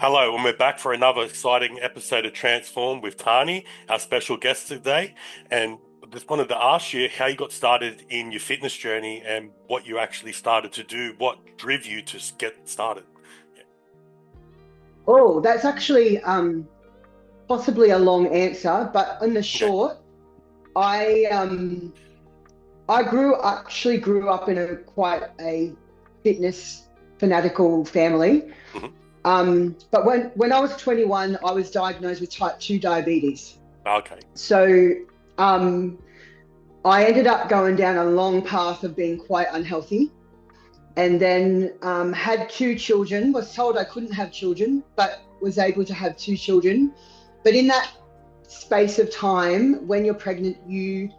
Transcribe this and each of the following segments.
Hello, and we're back for another exciting episode of Transform with Tahnee, our special guest today. And just wanted to ask you how you got started in your fitness journey and what you actually started to do, what drove you to get started. Oh, that's actually possibly a long answer, but in the Okay. short, I actually grew up in a quite a fitness fanatical family. Hmm. But when I was 21, I was diagnosed with type 2 diabetes. Okay. So um, I ended up going down a long path of being quite unhealthy, and then had two children. Was told I couldn't have children, but was able to have two children. But in that space of time, when you're pregnant, you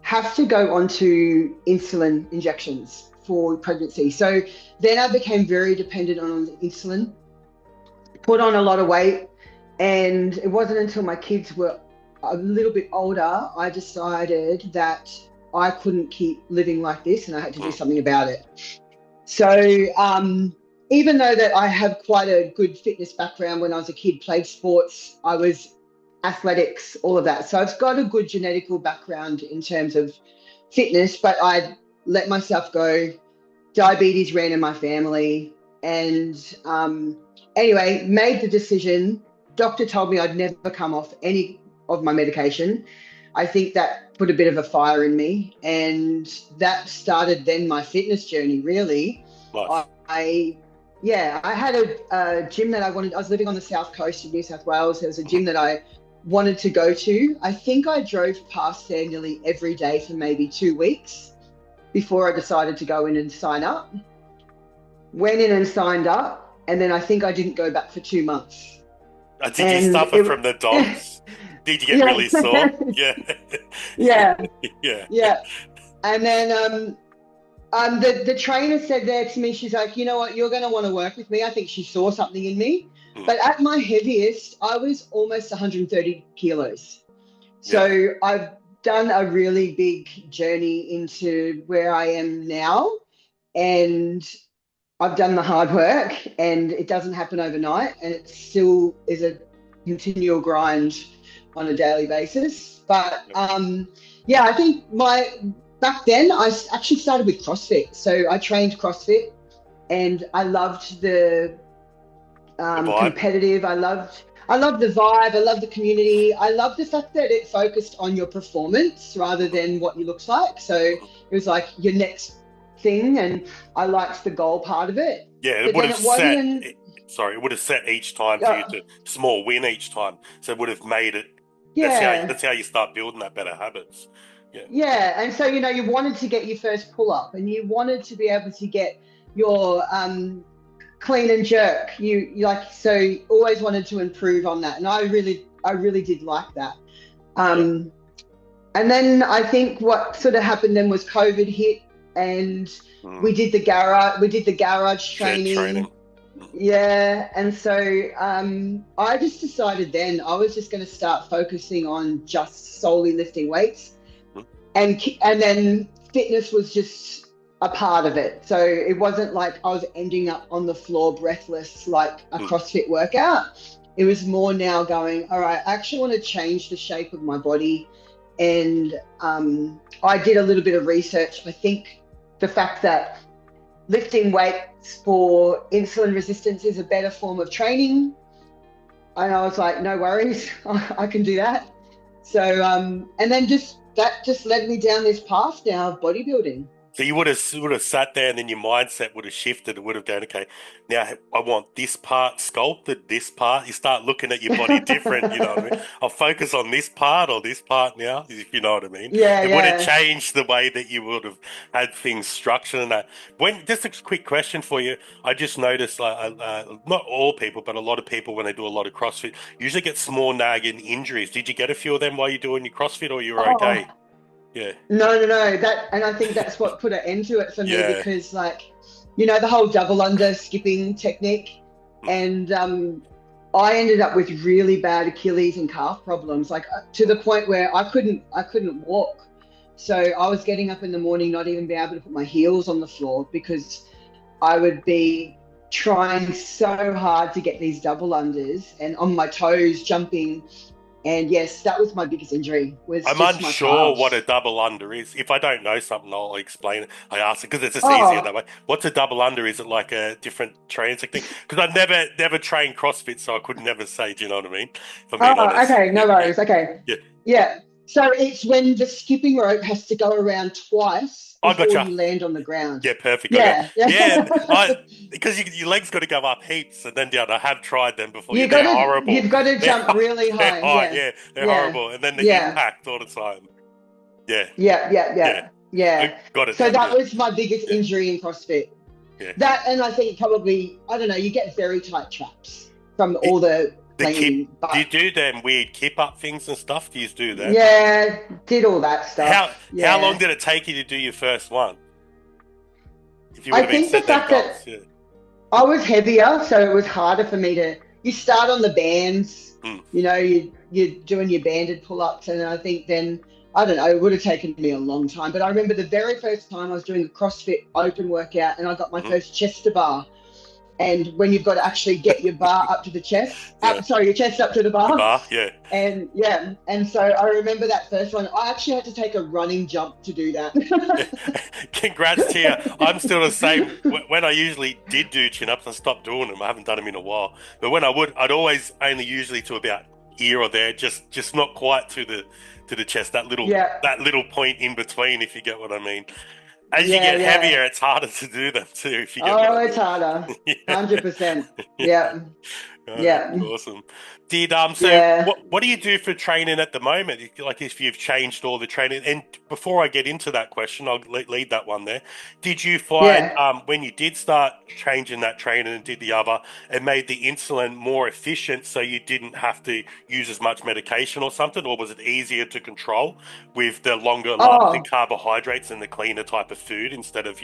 have to go onto insulin injections for pregnancy. So then I became very dependent on insulin, put on a lot of weight, and it wasn't until my kids were a little bit older I decided that I couldn't keep living like this and I had to do Mm. something about it. So even though that I have quite a good fitness background, when I was a kid, played sports, I was athletics, all of that. So I've got a good genetical background in terms of fitness, but I let myself go. Diabetes ran in my family, and anyway, made the decision. Doctor told me I'd never come off any of my medication. I think that put a bit of a fire in me, and that started then my fitness journey. Really, Nice. I yeah, I had a gym that I wanted. I was living on the south coast of New South Wales. There was a Mhm. gym that I wanted to go to. I think I drove past there nearly every day for maybe 2 weeks before I decided to go in and sign up. Went in and signed up, and then I think I didn't go back for 2 months. Did you And suffer from the DOMS? Did you get yeah, really sore? Yeah. yeah, Yeah. yeah. And then the trainer said there to me, she's like, you know what, you're going to want to work with me. I think she saw something in me. Mm. But at my heaviest, I was almost 130 kilos. Yeah. So I've done a really big journey into where I am now. And I've done the hard work, and it doesn't happen overnight. And it still is a continual grind on a daily basis. But Yep. yeah, I think my back then actually started with CrossFit. So I trained CrossFit, and I loved the The vibe. competitive. I loved the vibe. I love the community. I love the fact that it focused on your performance rather than what you looked like. So it was like your next thing, and I liked the goal part of it. Yeah, it But would then have it wasn't set. an Sorry, it would have set each time for you uh, to small win each time. So it would have made it. yeah, That's how you start building that better habits. Yeah. yeah. And so you wanted to get your first pull up, and you wanted to be able to get your clean and jerk. You like, so you always wanted to improve on that, and I really did like that. Yeah. Um, and then I think what sort of happened then was COVID hit, and Mm. we did the garage Shed training. training. Mm. Yeah, and so I just decided then I was just going to start focusing on just solely lifting weights, Mm. and then fitness was just a part of it. So it wasn't like I was ending up on the floor breathless like a Mm. CrossFit workout. It was more now going, all right, I actually want to change the shape of my body. And I did a little bit of research. I think the fact that lifting weights for insulin resistance is a better form of training. And I was like, no worries, I can do that. So, and then just that just led me down this path now of bodybuilding. So you would have sat there, and then your mindset would have shifted. It would have gone, okay, now I want this part sculpted, this part. You start looking at your body different. You know what I mean? I'll focus on this part or this part now. If you know what I mean. Yeah, It would have yeah. changed the way that you would have had things structured and that. When just a quick question for you, I just noticed, not all people, but a lot of people when they do a lot of CrossFit usually get small nagging injuries. Did you get a few of them while you're doing your CrossFit, or you were okay? Oh, Yeah, no, no, no. And I think that's what put an end to it for me, yeah. because, like, the whole double under skipping technique. Mm. And I ended up with really bad Achilles and calf problems, like to the point where I couldn't walk. So I was getting up in the morning, not even be able to put my heels on the floor because I would be trying so hard to get these double unders and on my toes jumping. And yes, that was my biggest injury, was I'm just my unsure what a calves. double under is. If I don't know something, I'll explain it. I ask it because it's just easier that Oh, way. What's a double under? Is it like a different training thing? Because I've never trained CrossFit, so I could never say. Do you know what I mean? If I'm being oh, honest. okay, Yeah, no yeah, worries. Okay. yeah. Yeah. So it's when the skipping rope has to go around twice I before gotcha. you land on the ground. Yeah, perfect. I got. Yeah. Yeah, Yeah. because your legs got to go up heaps and then down. I have tried them before. Yeah, You they're gotta horrible. you've got to They're jump really they're high. high. Yeah. Yeah, they're Yeah. horrible. And then the Yeah. impact all the time. Yeah, Yeah. Yeah. yeah. Yeah. I Yeah. got it So now. that Yeah, was my biggest yeah, injury in CrossFit. yeah. That, and I think probably, I don't know, you get very tight traps from It, all the the kip. clinging, Do you but do them weird kip up things and stuff? Do you do them? yeah, did all that How stuff. how long Yeah. did it take you to do your first one? If you would I have been think the set them fact goals, that yeah. I was heavier, so it was harder for me to. You start on the bands, Mm, you're doing your banded pull-ups, and I think then I don't know, it would have taken me a long time. But I remember the very first time I was doing a CrossFit open workout, and I got my mhm. first chest to bar. And when you've got to actually get your bar up to the chest, Yeah, sorry, your chest up to the the bar, bar. Yeah. and yeah, and so I remember that first one. I actually had to take a running jump to do that. Congrats to you. I'm still the same. When I usually did do chin-ups, I stopped doing them. I haven't done them in a while. But when I would, I'd always only usually to about here or there, just not quite to the chest. Yeah, That little point in between, if you get what I mean. As you yeah, get yeah. heavier, it's harder to do them too, if you get what Oh, I it's mean. harder. Yeah. 100%. Yeah. Yeah, Oh, that's yeah, awesome. Did so yeah, what do you do for training at the moment? Like if you've changed all the training, and before I get into that question, I'll lead that one there. Did you find yeah. when you did start changing that training and did the other, it made the insulin more efficient so you didn't have to use as much medication or something, or was it easier to control with the longer lasting Oh, carbohydrates and the cleaner type of food instead of,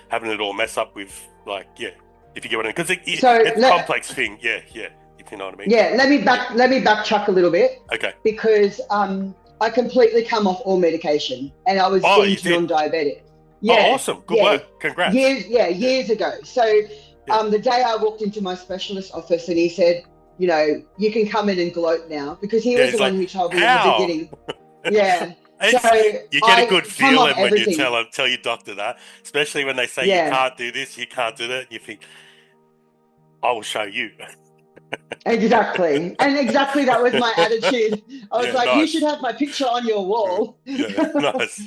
having it all mess up with like, yeah, if you get what I mean, because so it's a complex thing. Yeah, yeah, if you know what I mean. yeah, let me backtrack a little bit Okay. because I completely come off all medication and I was Oh, you deemed did. non-diabetic. Oh, Yeah, awesome. Good yeah, work. Congrats. Yeah, years ago. So yeah, the day I walked into my specialist office and he said, you can come in and gloat now because he yeah. was It's the like, one who told me in the how? beginning. Yeah. So It's you get a good I come off feeling when you everything. tell your doctor that, especially when they say you Yeah. can't do this, you can't do that. And you think, I will show you. Exactly. And exactly that was my attitude. I was Yeah, like, you should nice. have my picture on your wall. Yeah, nice.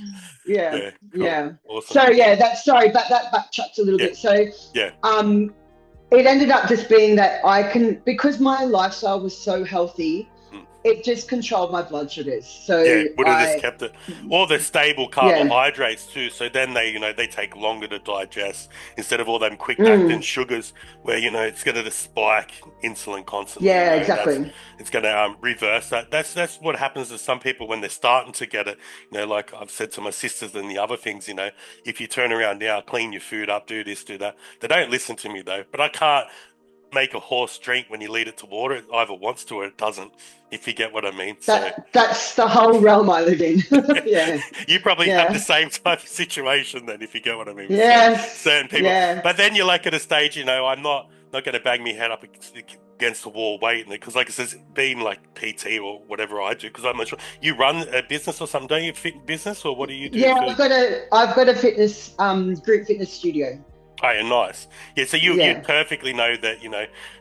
Yeah, Yeah, cool. yeah. Awesome. So yeah, that's sorry, but that backtracks a little Yeah, bit. So yeah. um it ended up just being that I can, because my lifestyle was so healthy, Mm. it just controlled my blood sugars. Yeah, So would have just I kept it. Or the stable yeah. carbohydrates too. So then they take longer to digest instead of all them quick acting Mm, sugars where it's going to just spike insulin constantly. yeah, That's exactly. it's going to reverse that. That's what happens to some people when they're starting to get it. Like I've said to my sisters and the other things. If you turn around now, clean your food up, do this, do that. They don't listen to me though. But I can't make a horse drink when you lead it to water. It either wants to or it doesn't. If you get what I mean. So. That's the whole realm I live in. Yeah. You probably have the Yeah. same type of situation then, if you get what I mean, with Yes. certain people. Yeah. But then you're like at a stage, I'm not going to bang my head up against the wall waiting because, like it says, being like PT or whatever I do, because I'm not sure you run a business or something, don't you? Fit business or what do you do Yeah, for? I've got a fitness group fitness studio. Oh, yeah, nice. Yeah, so you Yeah, perfectly know that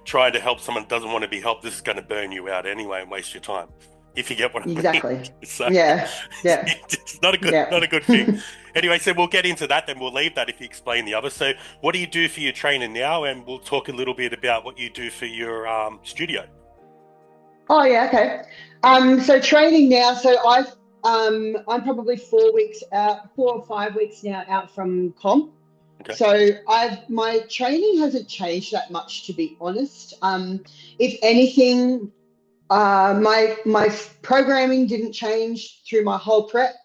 trying to help someone that doesn't want to be helped, this is going to burn you out anyway and waste your time. If you get what I mean. exactly. So Yeah, yeah, it's not a yeah. good thing. Anyway, so we'll get into that, then we'll leave that if you explain the other. So what do you do for your training now? And we'll talk a little bit about what you do for your studio. Oh yeah, okay. So training now. So I'm probably 4 weeks out, 4 or 5 weeks now out from comp. Okay. So my training hasn't changed that much, to be honest. If anything, my programming didn't change through my whole prep.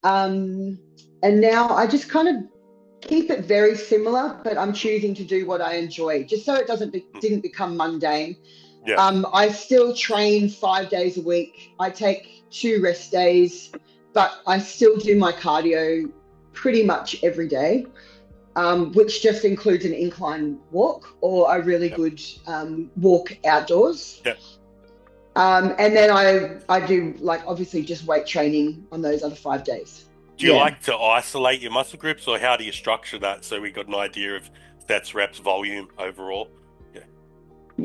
Um, and now I just kind of keep it very similar, but I'm choosing to do what I enjoy, just so it didn't become mundane. Yeah. I still train 5 days a week. I take 2 rest days, but I still do my cardio pretty much every day. which just includes an incline walk or a really good walk outdoors. Yep. And then I do like obviously just weight training on those other 5 days. Do you like to isolate your muscle groups, or how do you structure that so we got an idea of sets, reps, volume overall? Yeah.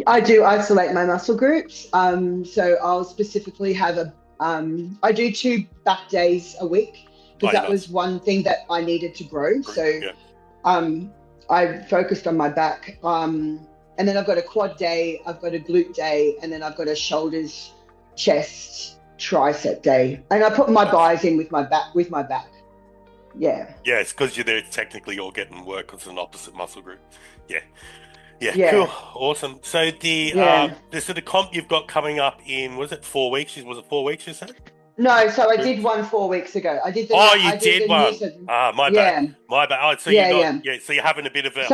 I do isolate my muscle groups. So I'll specifically have I do 2 back days a week because that was one thing that I needed to grow. So I focused on my back. And then I've got a quad day, I've got a glute day, and then I've got a shoulders, chest, tricep day. And I put my buys in with my back. Yeah. Yeah, it's because you're there technically all getting work because it's an opposite muscle group. Yeah, cool. Awesome. So the sort of comp you've got coming up in, was it 4 weeks? Was it 4 weeks you said? No, so I did one 4 weeks ago. I did the you did one. My bad. My bad. Oh, so so you're having a bit of a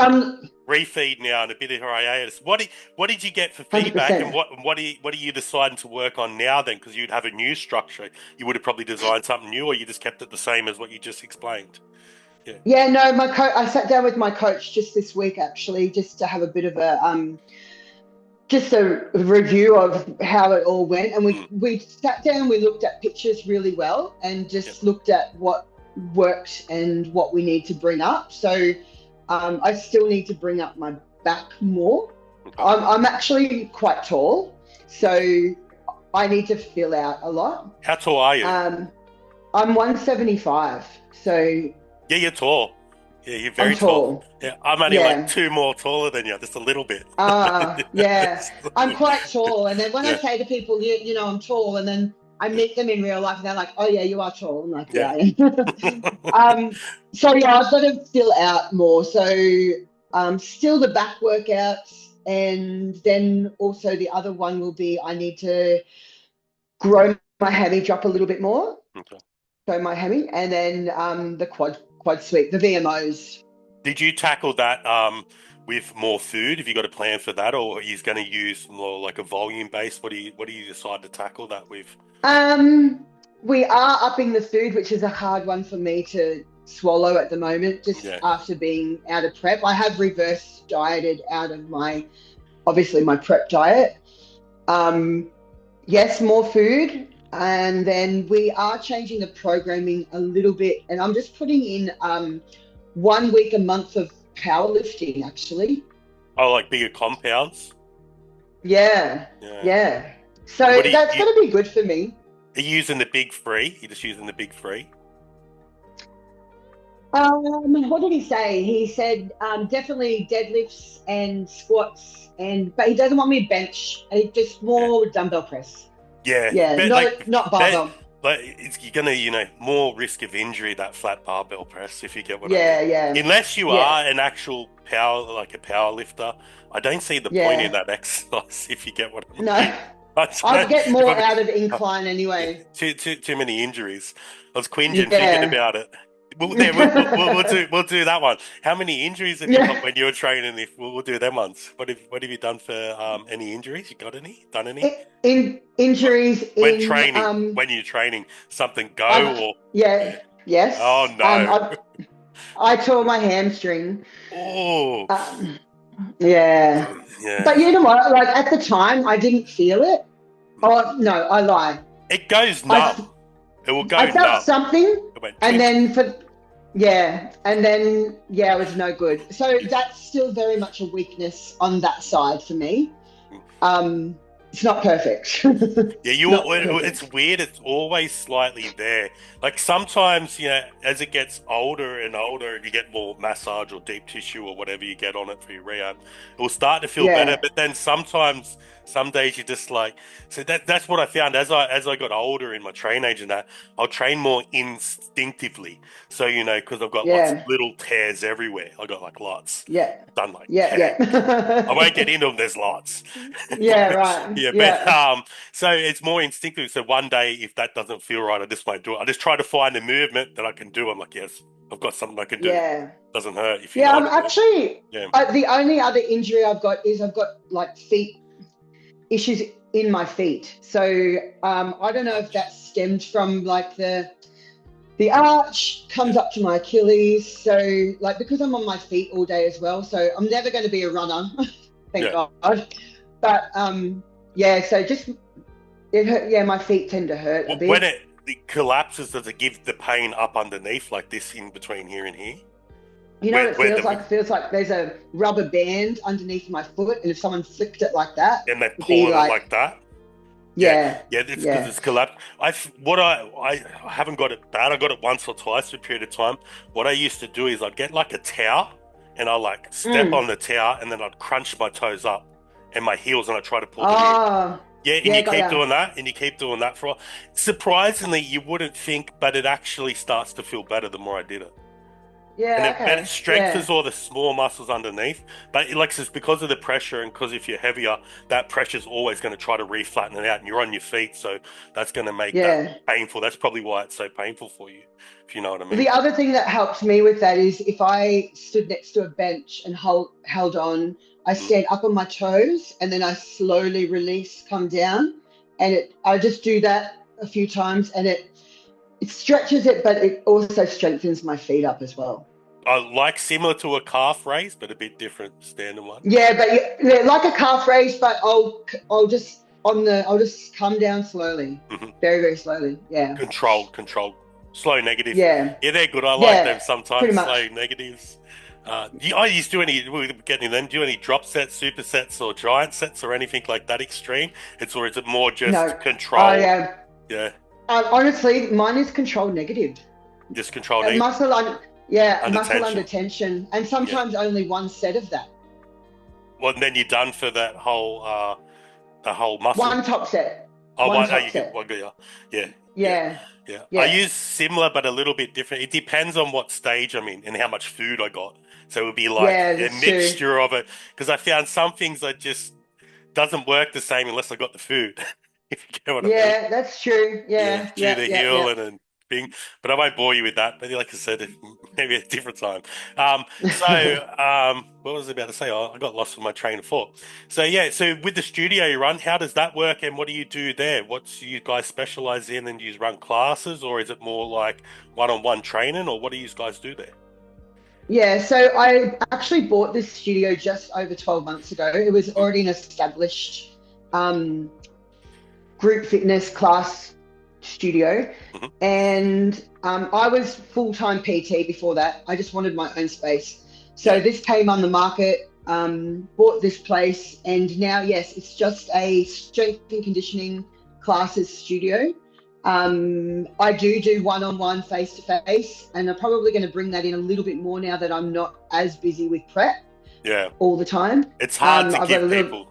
refeed now and a bit of hiatus. What did you get for feedback 100%. And what are you deciding to work on now then? Because you'd have a new structure. You would have probably designed something new, or you just kept it the same as what you just explained. Yeah, no, I sat down with my coach just this week actually, just to have a bit of a just a review of how it all went, and we sat down, we looked at pictures really well and just looked at what worked and what we need to bring up. So I still need to bring up my back more. I'm actually quite tall, so I need to fill out a lot. How tall are you? I'm 175, so yeah, you're tall. Yeah, you're very tall. Yeah, I'm only like 2 more taller than you, just a little bit. Yeah, I'm quite tall. And then when I say to people, you know, I'm tall, and then I meet them in real life, and they're like, "Oh yeah, you are tall." I'm like, "Yeah, I am." So yeah, I've got to fill out more. So still the back workouts, and then also the other one will be I need to grow my hammy, drop a little bit more. Okay. So my hammy, and then the quad sweep, the VMOs. Did you tackle that with more food? Have you got a plan for that, or are you going to use more like a volume base? What do you decide to tackle that with? We are upping the food, which is a hard one for me to swallow at the moment, just after being out of prep. I have reverse dieted out of my prep diet. Yes, more food. And then we are changing the programming a little bit, and I'm just putting in 1 week a month of powerlifting actually. Oh, like bigger compounds? Yeah. So that's going to be good for me. Are you using the big three? You're just using the big three? What did he say? He said definitely deadlifts and squats, but he doesn't want me to bench. Just more dumbbell press. Yeah, not barbell. You're gonna, more risk of injury, that flat barbell press, if you get what I mean. Yeah. Unless you are an actual power lifter, I don't see the point in that exercise. If you get what I mean. No, I get more out of incline anyway. Too many injuries. I was cringing thinking about it. We'll do that one. How many injuries have you got when you were training? We'll do them ones. What have you done for any injuries? You got any? Done any? Injuries when training? When you're training, something go or yes. Oh no! I tore my hamstring. Oh. Yeah. But you know what? Like at the time, I didn't feel it. Oh no, I lie. It goes numb. It will go numb. I felt something, and then it was no good. So that's still very much a weakness on that side for me. It's not perfect. It's weird. It's always slightly there. Like sometimes, as it gets older and older, and you get more massage or deep tissue or whatever you get on it for your rehab, it will start to feel better. But then sometimes, some days you just like. So that's what I found as I got older in my train age and that, I'll train more instinctively. So because I've got lots of little tears everywhere. I got like lots. Yeah. Done like I won't get into them. There's lots. Yeah. Right. But so it's more instinctive. So one day, if that doesn't feel right, I just won't do it. I just try to find a movement that I can do. I'm like, yes, I've got something I can do. Yeah. Doesn't hurt. If you I'm actually. The only other injury I've got is I've got like feet issues in my feet. So I don't know if that stemmed from like the the arch comes up to my Achilles. So, like, because I'm on my feet all day as well, so I'm never going to be a runner, thank Yeah. God. But yeah, so just it hurt. Yeah, my feet tend to hurt a When bit. it collapses, does it give the pain up underneath, like this in between here and here? You know what it Where feels the like? It feels like there's a rubber band underneath my foot, and if someone flicked it like that, and they it'd pull be on it like, like that? Yeah, yeah, yeah, it's because yeah. it's collapsed. I haven't got it bad. I got it once or twice for a period of time. What I used to do is I'd get like a towel and I like step Mm. on the towel and then I'd crunch my toes up and my heels and I try to pull them in. Oh, Yeah, and yeah, you got keep ya. doing that and you keep doing that for a while. Surprisingly, you wouldn't think, but it actually starts to feel better the more I did it. Yeah, And it okay, strengthens yeah, all the small muscles underneath. But like it's because of the pressure and because if you're heavier, that pressure's always going to try to re-flatten it out and you're on your feet. So that's going to make that yeah. painful. That's probably why it's so painful for you, if you know what I mean. The other thing that helped me with that is if I stood next to a bench and held on, I Mm. stand up on my toes and then I slowly release, come down, and I just do that a few times, and it stretches it, but it also strengthens my feet up as well. I like similar to a calf raise, but a bit different standard one. Yeah, but yeah, like a calf raise, but I'll just come down slowly, Hmm. very very slowly. Yeah, Controlled. Slow negative. yeah, Yeah, they're good. I like them yeah, pretty sometimes. Slow much. negatives. I used to do any, we're getting them, do any drop sets, super sets, or giant sets, or anything like that extreme? Or is it more just No, I controlled? Yeah, honestly, mine is controlled negative. just control need Yeah, under muscle under tension. tension, and Yeah. sometimes only one set of that. Well, and then you're done for that whole the whole muscle. One top set. Oh, One what? Oh, top you get set. one. Yeah, yeah, yeah, Yeah, yeah. I yeah, use similar, but a little bit different. It depends on what stage I'm in and how much food I got. So it would be like yeah. a That's true. mixture of it because I found some things that just doesn't work the same unless I got the food. If you get what I mean. Yeah, that's true. Yeah, Yeah, do yeah, the yeah, heel yeah. and then thing, but I won't bore you with that. But like I said, maybe a different time. What was I about to say? Oh, I got lost with my train of thought. So yeah, so with the studio you run, how does that work, and what do you do there? What do you guys specialize in, and do you run classes, or is it more like one-on-one training, or what do you guys do there? Yeah, so I actually bought this studio just over 12 months ago. It was Mm. already an established um, group fitness class studio. Mhm. And I was full time PT before that. I just wanted my own space. Yeah, So this came on the market, bought this place, and now, yes, it's just a strength and conditioning classes studio. I do one on one, face to face, and I'm probably going to bring that in a little bit more now that I'm not as busy with prep yeah. all the time. It's hard to I've got a give little people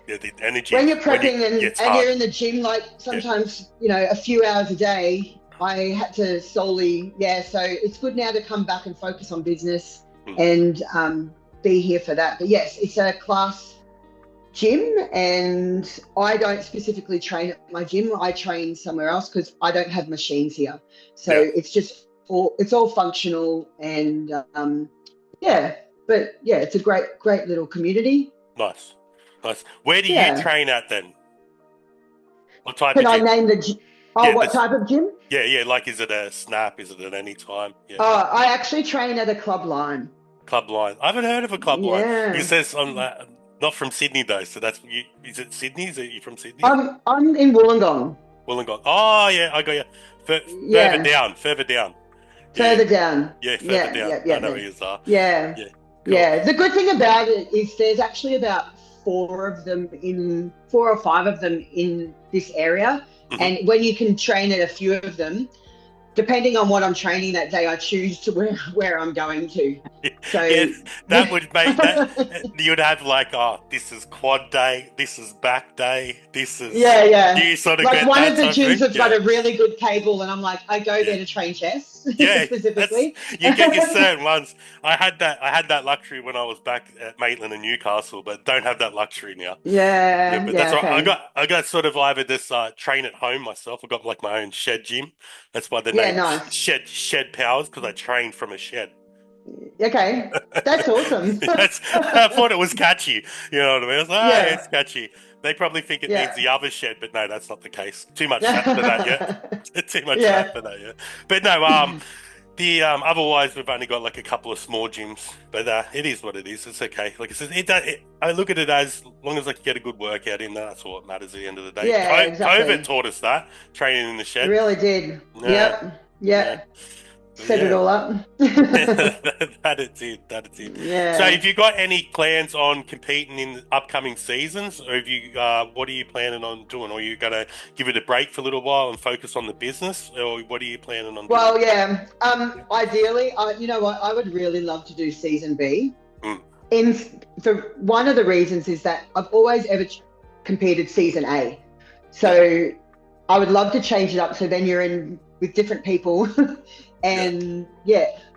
the energy when you're when you. prepping Yeah, and, it's and hard. you're in the gym, like Yeah. sometimes, a few hours a day, I had to solely, yeah. So it's good now to come back and focus on business Mm. and be here for that. But yes, it's a class gym, and I don't specifically train at my gym. I train somewhere else because I don't have machines here. So Yeah. it's all functional, and yeah. But yeah, it's a great little community. Nice. Nice. Where do you Yeah. train at then? What type Can of I gym? name Yeah, what this. type of gym? Yeah, yeah. Like, is it a snap? Is it at any time? Yeah. I actually train at a club line. Club line. I haven't heard of a club line. It Yeah. says I'm not from Sydney though, so that's you. Is it Sydney? Is it you from Sydney? I'm in Wollongong. Wollongong. Oh yeah, I got you. Further Yeah. down. Further down. Yeah, Further down. yeah. Further Yeah, down. yeah, I yeah, know yeah. where you are. Yeah. Yeah. Cool. Yeah. The good thing about it is there's actually about four or five of them in this area. Hmm. And when you can train at a few of them, depending on what I'm training that day, I choose to where I'm going to. Yeah, So that would make that you'd have like, oh, this is quad day, this is back day, this is yeah, yeah. you sort of Like get one that of the type of gyms thing. have got Yeah, a really good table, and I'm like, I go yeah, there to train chest yeah. That's specifically. you get your certain ones. I had that luxury when I was back at Maitland and Newcastle, but don't have that luxury now. Yeah, Yeah, but that's yeah, all right. okay. I got sort of either this train at home myself. I got like my own shed gym. That's why the Yeah, name nice. Shed Powers because I train from a shed. Okay, that's awesome. That's I thought it was catchy. You know what I mean? I was like, oh, yeah, Yeah, it's catchy. They probably think it needs Yeah. the other shed, but no, that's not the case. Too much fat for that, yeah. Too much fat Yeah. for that, yeah. But no, the otherwise we've only got like a couple of small gyms, but it is what it is. It's okay. Like I said, I look at it as long as I can get a good workout in, that's all that matters at the end of the day. Yeah, COVID exactly. taught us that training in the It shed. really did. Yeah, Yep. yeah, Yep. but Set it yeah. all up. That is it. That is it. So, Yeah. have you got any plans on competing in upcoming seasons, or have you? What are you planning on doing? Or are you going to give it a break for a little while and focus on the business, or what are you planning on doing? Well, yeah. Ideally, you know what? I would really love to do season B. Mm. For one of the reasons is that I've always ever competed season A, so I would love to change it up. So then you're in with different people, and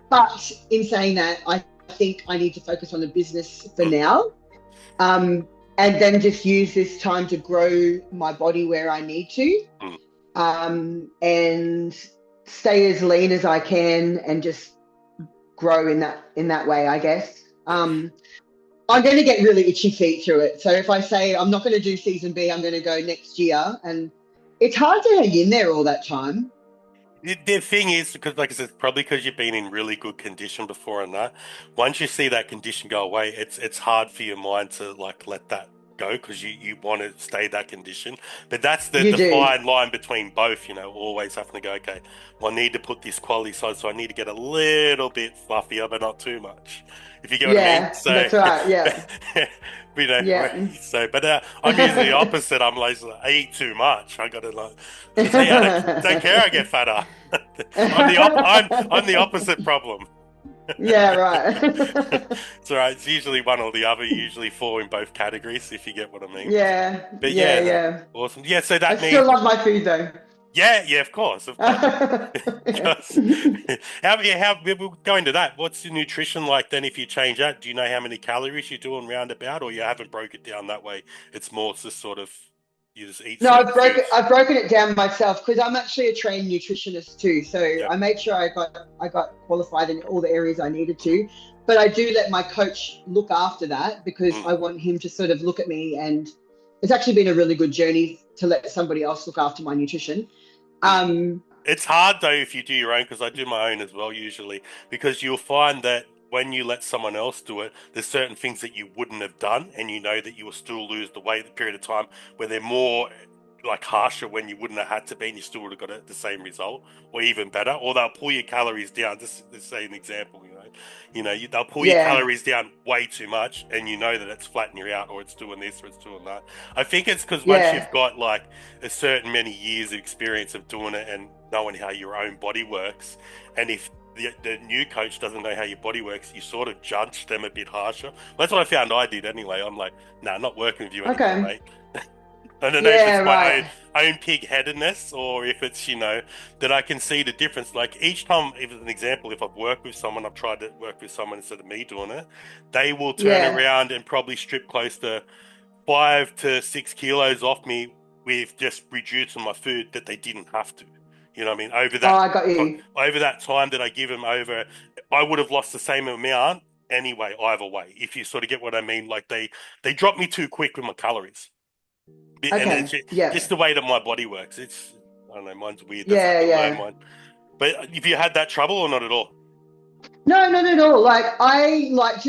But in saying that, I think I need to focus on the business for now, and then just use this time to grow my body where I need to, and stay as lean as I can, and just grow in that way, I guess. I'm going to get really itchy feet through it. So if I say I'm not going to do season B, I'm going to go next year, and it's hard to hang in there all that time. The thing is, because like I said, probably because you've been in really good condition before and that, once you see that condition go away, it's hard for your mind to like let that go because you want to stay that condition. But that's You the do. fine line between both, always having to go, okay, well, I need to put this quality side, so I need to get a little bit fluffier, but not too much. If you get what I mean. Yeah, So, that's right. Yeah. Yeah. so, but I'm usually the opposite. I'm like, I eat too much. I gotta like, because hey, I don't care. I get fatter. I'm the opposite problem. Yeah, right. It's all right. It's usually one or the other. Usually fall in both categories, if you get what I mean. Yeah, But yeah, yeah, no, yeah. awesome. Yeah, so I that still means love my food though. yeah, of course, of course. Because how we'll go into that. What's your nutrition like then? If you change that, do you know how many calories you're doing roundabout, or you haven't broke it down that way? It's more just sort of you just eat No, certain foods. I've broken it down myself because I'm actually a trained nutritionist too. So Yep. I made sure I got qualified in all the areas I needed to. But I do let my coach look after that because Mm. I want him to sort of look at me, and it's actually been a really good journey to let somebody else look after my nutrition. It's hard though if you do your own, because I do my own as well usually, because you'll find that when you let someone else do it, there's certain things that you wouldn't have done, and you know that you will still lose the weight the period of time where they're more like harsher when you wouldn't have had to be, and you still would have got the same result or even better. Or they'll pull your calories down. Just say an example, they'll pull your Yeah, calories down way too much, and you know that it's flattening you out, or it's doing this, or it's doing that. I think it's because once yeah, you've got like a certain many years of experience of doing it and knowing how your own body works, and if the new coach doesn't know how your body works, you sort of judge them a bit harsher. That's what I found I did anyway. I'm like, nah, I'm not working with you anymore, okay, mate. I don't know if yeah, it's my right, own pig-headedness or if it's, that I can see the difference. Like each time, if an example, if I've worked with someone, I've tried to work with someone instead of me doing it, they will turn yeah. around and probably strip close to 5 to 6 kilos off me with just reducing my food that they didn't have to. You know what I mean? Oh, I got you. Over that time that I give them over, I would have lost the same amount anyway, either way. If you sort of get what I mean, like they drop me too quick with my calories. And it's Okay, yeah, just the way that my body works. I don't know, mine's weird. That's I yeah, have to learn yeah. mine. But have you had that trouble or not at all? No, not at all. Like I like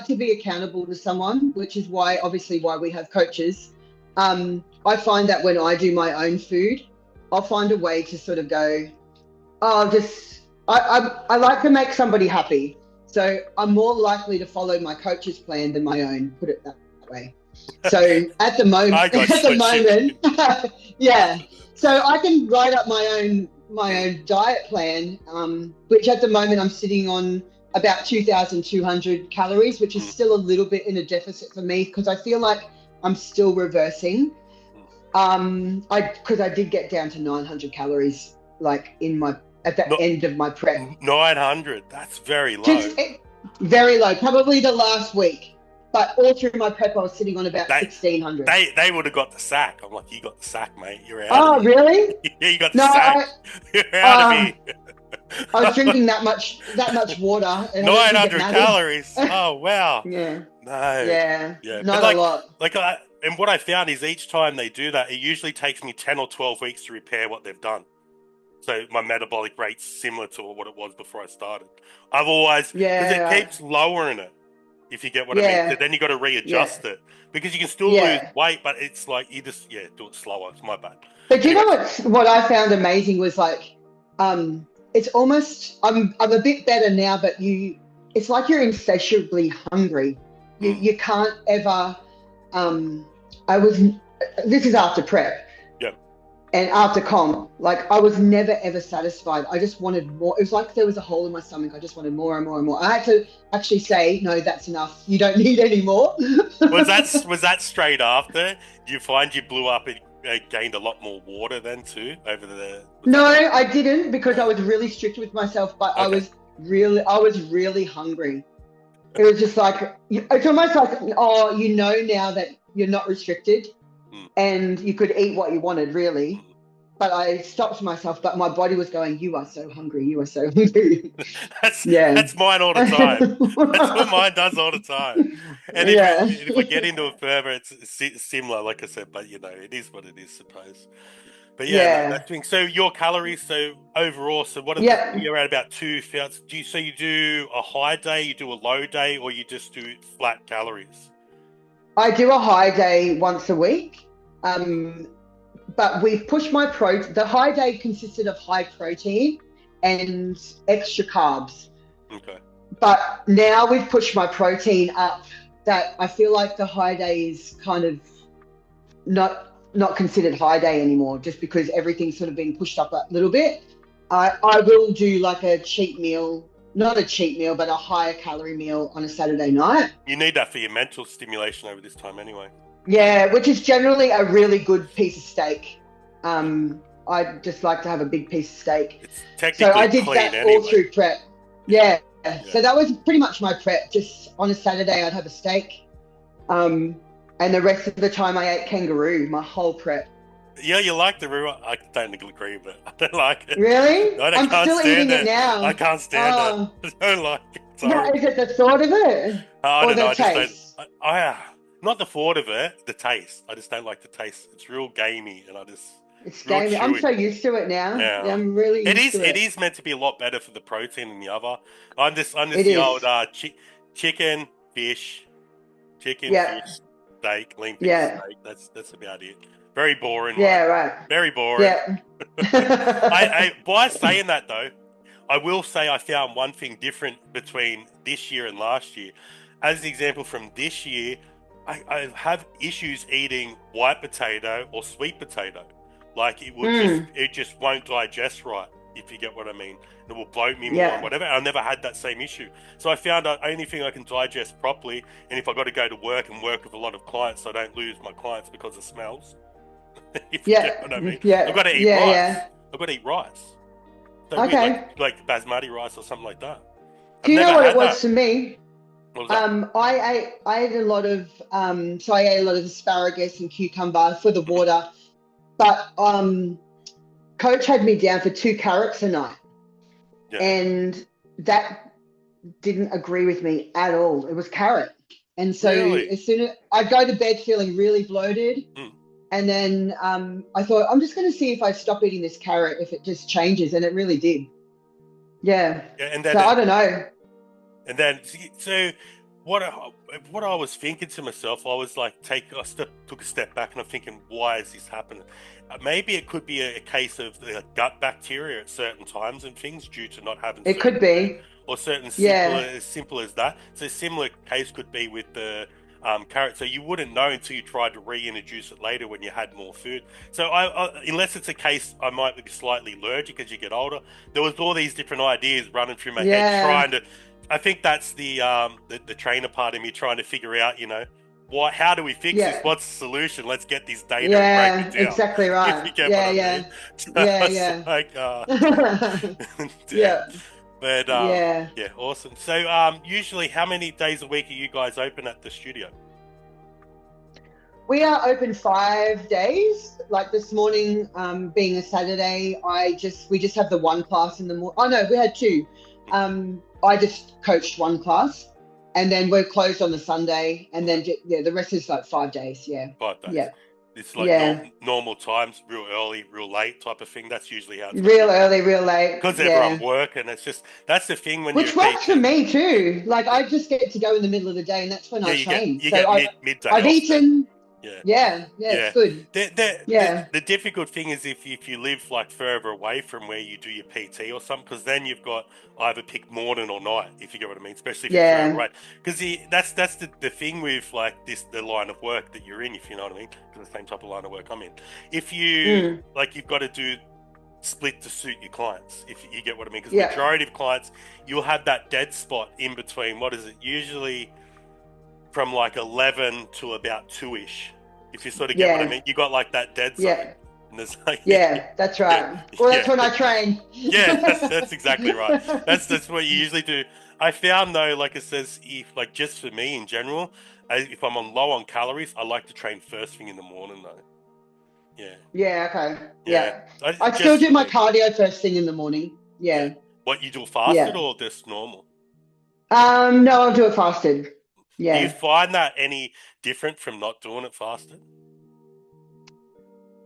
to be accountable to someone, which is why we have coaches. I find that when I do my own food, I'll find a way to sort of go, oh, just I like to make somebody happy. So I'm more likely to follow my coach's plan than my own, put it that way. So at the moment, I got at the you. moment, yeah. So I can write up my own diet plan, which at the moment I'm sitting on about 2,200 calories, which is still a little bit in a deficit for me because I feel like I'm still reversing. Because I did get down to 900 calories, like at the Not end of my prep. 900. That's very low. Just very low, probably the last week. But all through my prep, I was sitting on about They 1,600. they would have got the sack. I'm like, you got the sack, mate. You're out of Oh, here. really? Yeah, you got the No, sack. You're out of here. I was drinking that much water, and I don't think it 900 mattered. calories. Oh wow. Yeah, No. yeah, Yeah, but not a lot. like And what I found is each time they do that, it usually takes me 10 or 12 weeks to repair what they've done. So my metabolic rate's similar to what it was before I started. Otherwise, because it Yeah, keeps lowering it, if you get what I mean. So yeah, then you got to readjust yeah, it because you can still lose yeah. weight, but it's like you just, do it slower. It's my bad. But you Anyway, know what I found amazing was like, it's almost I'm a bit better now, but it's like you're insatiably hungry. You can't ever. I was this is after prep yeah. and after comp, like I was never ever satisfied. I just wanted more. It was like there was a hole in my stomach. I just wanted more and more and more. I had to actually say, no, that's enough. You don't need any more. Was that straight after? Do you find you blew up and gained a lot more water then too over the? No, I didn't because I was really strict with myself, but Okay. I was really hungry. It was just like, it's almost like, oh, you know now that you're not restricted and you could eat what you wanted, really. But I stopped myself, but my body was going, you are so hungry. You are so hungry. That's Yeah. that's mine all the time. That's what mine does all the time. And Yeah. if I get into it further, it's similar, like I said. But it is what it is, suppose. But yeah, no, Yeah. that's thing. So your calories, so overall, so what are Yeah. you're at about 2,000? You do a high day, you do a low day, or you just do flat calories? I do a high day once a week. But we've pushed the high day consisted of high protein and extra carbs. Okay. But now we've pushed my protein up that I feel like the high day is kind of not considered high day anymore, just because everything's sort of been pushed up a little bit. I will do like a cheat meal, not a cheat meal, but a higher calorie meal on a Saturday night. You need that for your mental stimulation over this time anyway. Yeah, which is generally a really good piece of steak. I just like to have a big piece of steak. It's So I technically did clean that all anyway. through prep. Yeah. So that was pretty much my prep. Just on a Saturday, I'd have a steak. And the rest of the time I ate kangaroo, my whole prep. Yeah, you like the raw. I don't agree with it. I don't like it. Really? I I'm can't still stand eating it it. I now. can't stand Oh, it. I don't like it. what Sorry. is it? The thought of it I or don't know. the I just don't. taste? Not the thought of it. The taste. I just don't like the taste. It's real gamey, and It's real gamey. I'm chewy. so used to it now. Yeah. Yeah, I'm really It used is. to It it. is meant to be a lot better for the protein than the other. I'm just It the old is. chicken, fish, Yeah. steak, lean pig Yeah. steak. That's about it. Very boring one. Yeah. Right. Very boring. Yeah. By saying that though, I will say I found one thing different between this year and last year. As an example, from this year, I have issues eating white potato or sweet potato. Like it just won't digest right, if you get what I mean. It will bloat me more and Yeah. whatever. I never had that same issue. So I found the only thing I can digest properly, and if I got to go to work and work with a lot of clients, so I don't lose my clients because of smells. If you get what I Yeah. mean. I've Yeah. got to eat Yeah. rice. Yeah. I've got to eat rice. So weird, Okay. like basmati rice or something like that. Do I've you know never what it had was that. for me? What was that? I ate a lot of so I ate a lot of asparagus and cucumber for the water, but coach had me down for 2 carrots a night, Yeah. and that didn't agree with me at all. It was carrot, and so Really? as soon as I'd go to bed feeling really bloated, and then I thought I'm just going to see if I stop eating this carrot if it just changes, and it really did. Yeah. Yeah, and So I don't know. so what I was thinking to myself, I was like, took a step back, and I'm thinking, why is this happening? Maybe it could be a case of the gut bacteria at certain times and things due to not having It certain could food, be. or certain Yeah. simple as that. So a similar case could be with the carrot. So you wouldn't know until you tried to reintroduce it later when you had more food. So unless it's a case I might be slightly allergic as you get older, there was all these different ideas running through my head Yeah. trying to. I think that's the trainer part of me trying to figure out, how do we fix this? Yeah. What's the solution? Let's get this data Yeah. and break it down. Exactly If right. you get what Yeah. I Yeah. mean. So Yeah. it's Yeah. like, damn. Yeah. But Yeah. yeah, awesome. So usually, how many days a week are you guys open at the studio? We are open 5 days. Like this morning, being a Saturday, we just have the one class in the morning. Oh no, we had two. I just coached one class, and then we're closed on the Sunday, and then the rest is like 5 days. Yeah, 5 days. yeah, It's like yeah. normal times, real early, real late type of thing. That's usually how it's Real early, real late. because everyone Yeah. work, and it's just that's the thing when you're Which a works for PT. me too. Like I just get to go in the middle of the day, and that's when Yeah, I you get train. you So get midday I've off then. eaten. Yeah. Yeah, it's Yeah, good. Yeah, the difficult thing is if you live like further away from where you do your PT or something, because then you've got either pick morning or night, if you get what I mean, especially if you're further yeah, away. Because that's the thing with like the line of work that you're in, if you know what I mean, because the same type of line of work I'm in. If you like, you've got to do split to suit your clients, if you get what I mean, because yeah, majority of clients you'll have that dead spot in between. What is it usually? From like 11 to about 2ish, if you sort of get what I yeah, mean. You got like that dead zone, yeah, and there's like yeah. That's yeah, right. Well, that's yeah, when I train. yeah. That's exactly right. That's what you usually do. I found though, like it says, if like just for me in general, if I'm on low on calories, I like to train first thing in the morning though. Yeah, Yeah. Okay. yeah. Yeah. I still Just do for my me. cardio first thing in the morning. Yeah. Yeah. What you do fasted Yeah. or just normal? No, I'll do it fasted. Do you Yeah. find that any different from not doing it fasted?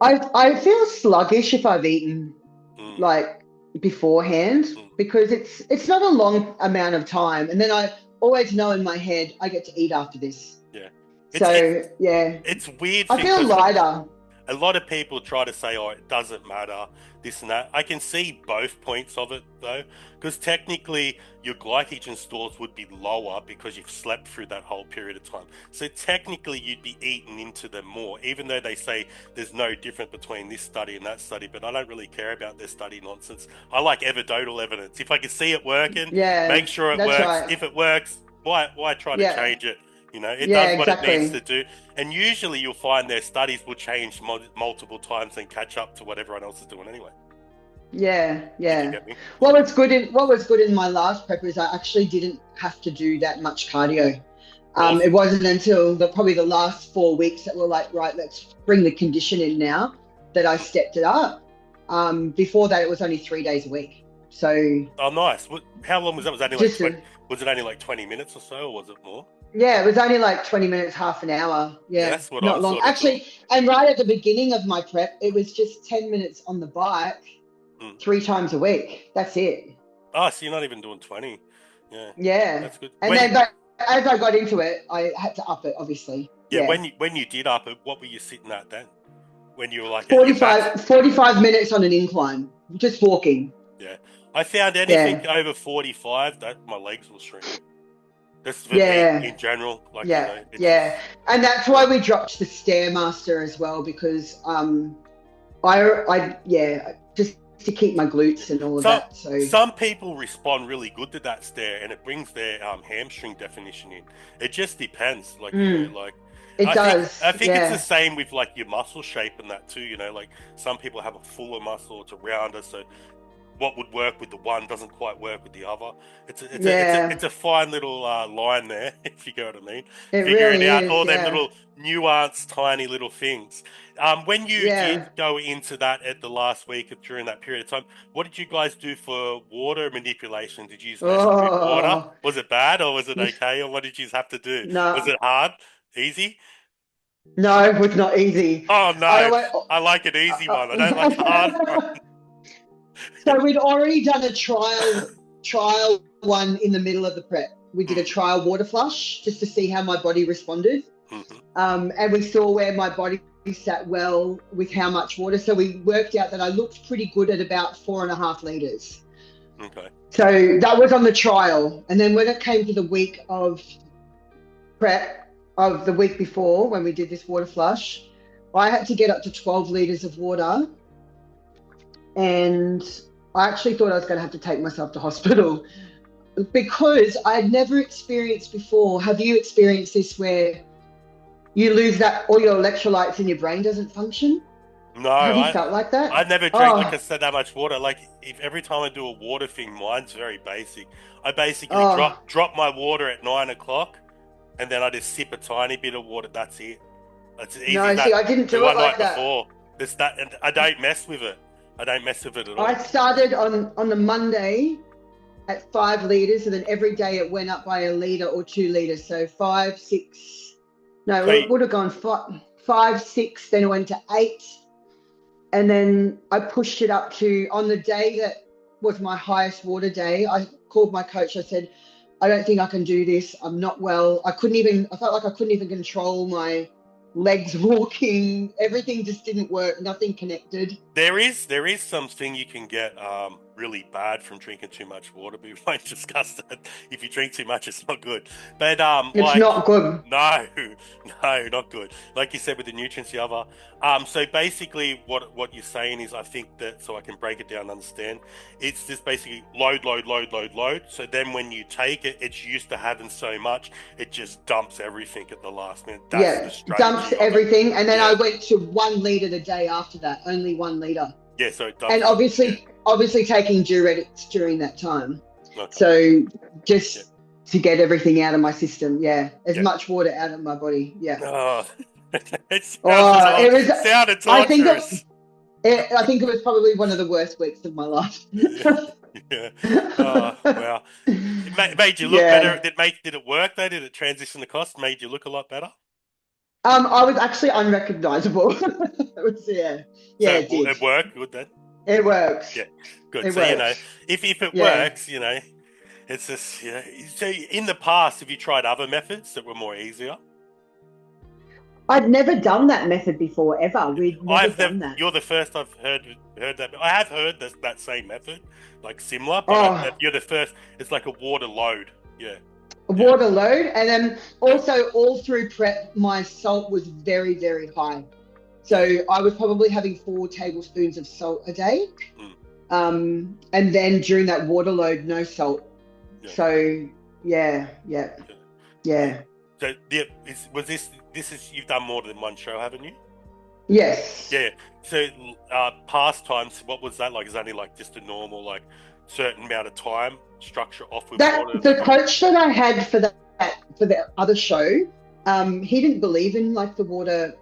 I feel sluggish if I've eaten Mm, like beforehand mm. because it's not a long amount of time, and then I always know in my head I get to eat after this. Yeah. It's So yeah, it's weird I thing feel because lighter. a lot of people try to say, "Oh, it doesn't matter, this and that." I can see both points of it though, because technically your glycogen stores would be lower because you've slept through that whole period of time. So technically, you'd be eating into them more, even though they say there's no difference between this study and that study. But I don't really care about their study nonsense. I like evidential evidence. If I can see it working, make Yeah, sure it that's works. right. If it works, why try to Yeah, change it? You know, it yeah, does what it needs to exactly. do. And usually you'll find their studies will change multiple times and catch up to what everyone else is doing anyway, Yeah, if you yeah. get me. What Yeah. was good in what was good in my last prep is I actually didn't have to do that much cardio. It Awesome. wasn't until probably the last 4 weeks that we're like, right, let's bring the condition in now that I stepped it up. Before that, it was only 3 days a week. So Oh, nice. How long was that? Was that only like just 20, was it only like 20 minutes or so, or was it more? yeah, it was only like 20 minutes, half an hour. Yeah, Yeah, that's what I not long. sort of thought. Actually, and right at the beginning of my prep, it was just 10 minutes on the bike Hmm. 3 times a week. That's it. Oh, so you're not even doing 20. Yeah, Yeah. that's good. And then, but as I got into it, I had to up it, obviously. Yeah. When you did up it, what were you sitting at then? When you were like at your max? 45 minutes on an incline, just walking. Yeah, I found anything Yeah. over 45 that my legs will shrink. That's for me Yeah. in general. Like, you Yeah. know, it's just Yeah. And that's why we dropped the Stairmaster as well, because yeah, just to keep my yeah. glutes and all of So that. So some people respond really good to that stare, and it brings their hamstring definition in. It just depends, like you know, mm, like it I does. think it's the Yeah. same with like your muscle shape and that too. You know, like some people have a fuller muscle, it's a rounder, so what would work with the one doesn't quite work with the other. Yeah. It's a fine little line there, if you get what I mean. It Figuring really out is. all them Yeah. little nuanced, tiny little things. When you did Yeah. go into that at the last week of during that period of time, what did you guys do for water manipulation? Did you mess with water? Oh, Was it bad or was it okay? Or what did you have to do? Was no, it hard? Easy? no, it was not easy. Oh I no, always, I like an easy one. I don't like the hard one. so we'd already done a trial one in the middle of the prep. We did a Mm, trial water flush just to see how my body responded. mhm. And we saw where my body sat well with how much water. So we worked out that I looked pretty good at about 4.5 liters. Okay. So that was on the trial. And then when it came to the week of prep of the week before, when we did this water flush, I had to get up to 12 liters of water. And I actually thought I was going to have to take myself to hospital because I had never experienced before. Have you experienced this where you lose that all your electrolytes and your brain doesn't function? No, Have you felt like I that? never drink, like I Oh, said, that much water. Like if every time I do a water thing, mine's very basic. I basically oh, drop my water at 9 o'clock, and then I just sip a tiny bit of water. That's it. It's as easy as no, see, that. I didn't The do it one like night that. before, this that, and I don't mess with it. I don't mess with it at I all. started on the Monday at 5 liters, and then every day it went up by a liter or 2 liters. So five, six, no, So it would have gone five, six, then it went to 8. And then I pushed it up to, on the day that was my highest water day, I called my coach. I said, I don't think I can do this. I'm not well. I felt like I couldn't even control my legs walking. Everything just didn't work. Nothing connected. there is something you can get really bad from drinking too much water. We won't discuss that. If you drink too much, it's not good. But It's not good. no, no, not good. Like you said with the nutrients, the other. So basically, what you're saying is, I think that, so I can break it down and understand. It's just basically load, load, load, load, load. So then when you take it, it's used to having so much, it just dumps everything at the last minute. That's the strategy dumps of it. everything. And then I went to 1 liter the day after that, only 1 liter. Yeah, so it dumps. And obviously taking diuretics during that time. Okay. So just to get everything out of my system. Yeah. As much water out of my body. Yeah. Oh, it sounded torturous. I think it was probably one of the worst weeks of my life. Yeah. Oh, wow. It made you look better. Did it work though? Did it transition the cost? Made you look a lot better? I was actually unrecognizable. It did. It worked. Good then. It works. Yeah. Good. It So works. if it works, it's just So in the past, have you tried other methods that were more easier? I'd never done that method before, ever. We'd never done that. You're the first I've heard that. I have heard that same method, like similar, but you're the first. It's like a water load. Yeah. A water load. And then also all through prep, my salt was very, very high. So I was probably having 4 tablespoons of salt a day. And then during that water load, no salt. Yeah. So, yeah. So you've done more than one show, haven't you? Yes. Yeah. So past times, what was that like? Is that only like just a normal, like certain amount of time structure off with water? The coach that I had for the other show, he didn't believe in like the water,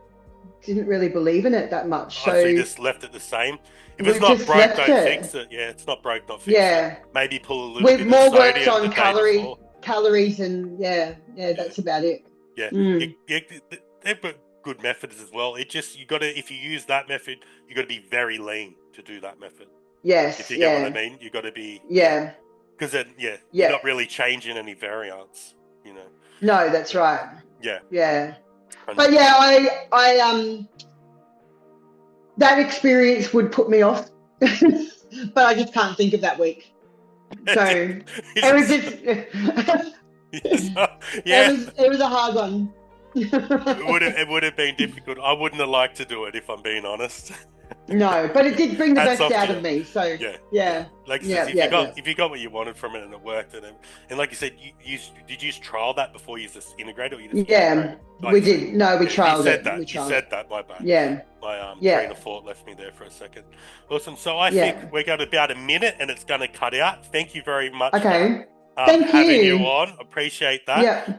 didn't really believe in it that much. So you just left it the same. If it's not broke, don't fix it. Yeah, it's not broke, don't fix it. Maybe pull a little bit more of worked sodium on calories and that's about it. Yeah, they've got good methods as well. It just if you use that method, you got to be very lean to do that method. Yes, if you get what I mean, you got to be because then you're not really changing any variance. No, that's right. Yeah. But I that experience would put me off, but I just can't think of that week. So it was just. It was a hard one. It would have been difficult. I wouldn't have liked to do it, if I'm being honest. No, but it did bring the best out of me. So if you got what you wanted from it and it worked, and like you said, did you trial that before you just integrated, or you just integrated? We did. No, we trialed it. You said that. My bad. Yeah. My train of thought left me there for a second. Awesome. So I think we're going to about a minute, and it's going to cut out. Thank you very much. Okay. Thank you. Having you on. Appreciate that. Yeah.